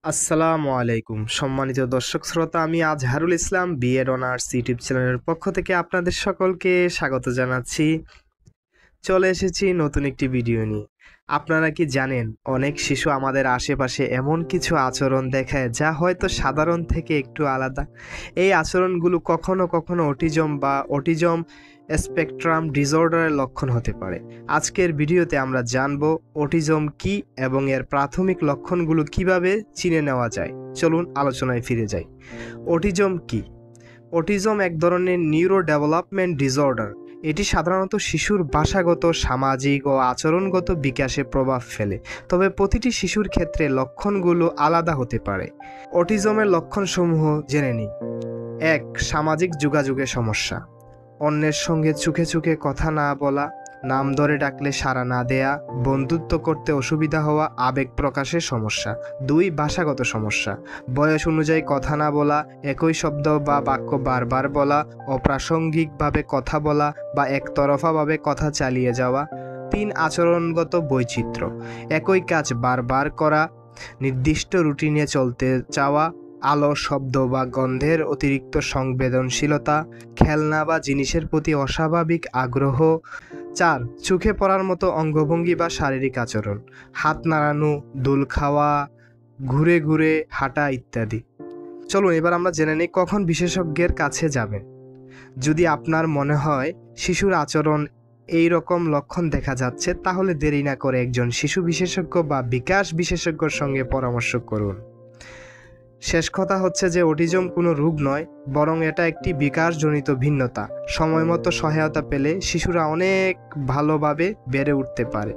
আসসালামু আলাইকুম সম্মানিত দর্শক শ্রোতা, আমি Azharul Islam B Ed honours YouTube চ্যানেলের পক্ষ থেকে আপনাদের সকলকে স্বাগত জানাচ্ছি। চলে এসেছি নতুন একটি ভিডিও নিয়ে। আপনারা কি জানেন, অনেক শিশু আমাদের আশেপাশে এমন কিছু আচরণ দেখায় যা হয়তো সাধারণ থেকে একটু আলাদা। এই আচরণগুলো কখনো কখনো অটিজম স্পেকট্রাম ডিসঅর্ডারের লক্ষণ হতে পারে। আজকের ভিডিওতে আমরা জানব অটিজম কি এবং এর প্রাথমিক লক্ষণগুলো কিভাবে চিনে নেওয়া যায়। চলুন আলোচনায় ফিরে যাই। অটিজম কি? অটিজম এক ধরনের নিউরো ডেভেলপমেন্ট ডিসঅর্ডার। এটি সাধারণত শিশুর ভাষাগত, সামাজিক ও আচরণগত বিকাশে প্রভাব ফেলে, তবে প্রতিটি শিশুর ক্ষেত্রে লক্ষণগুলো আলাদা হতে পারে। অটিজমের লক্ষণসমূহ জেনে নিই। ১. সামাজিক যোগাযোগের সমস্যা। অন্যের সঙ্গে চোখে চোখে কথা না বলা, নাম ধরে ডাকলে সাড়া না দেয়া, বন্ধুত্ব করতে অসুবিধা হওয়া, আবেগ প্রকাশের সমস্যা। ২. ভাষাগত সমস্যা। বয়স অনুযায়ী কথা না বলা, একই শব্দ বা বাক্য বারবার বলা, অপ্রাসঙ্গিকভাবে কথা বলা বা একতরফাভাবে কথা চালিয়ে যাওয়া। ৩. আচরণগত বৈচিত্র্য। একই কাজ বারবার করা, নির্দিষ্ট রুটিনে চলতে চাওয়া, আলো, শব্দ বা গন্ধের অতিরিক্ত সংবেদনশীলতা, খেলনা বা জিনিসের প্রতি অস্বাভাবিক আগ্রহ। ৪. চোখে পড়ার মতো অঙ্গভঙ্গি বা শারীরিক আচরণ, হাত নাড়ানো, দোল খাওয়া, ঘুরে ঘুরে হাঁটা ইত্যাদি। চলুন এবার আমরা জেনে নিই কখন বিশেষজ্ঞের কাছে যাবেন। যদি আপনার মনে হয় শিশুর আচরণ এই রকম লক্ষণ দেখা যাচ্ছে, তাহলে দেরি না করে একজন শিশু বিশেষজ্ঞ বা বিকাশ বিশেষজ্ঞর সঙ্গে পরামর্শ করুন। শেষ কথা হচ্ছে যে অটিজম কোনো রোগ নয়, বরং এটা একটি বিকাশজনিত ভিন্নতা। সময়মতো সহায়তা পেলে শিশুরা অনেক ভালোভাবে বেড়ে উঠতে পারে।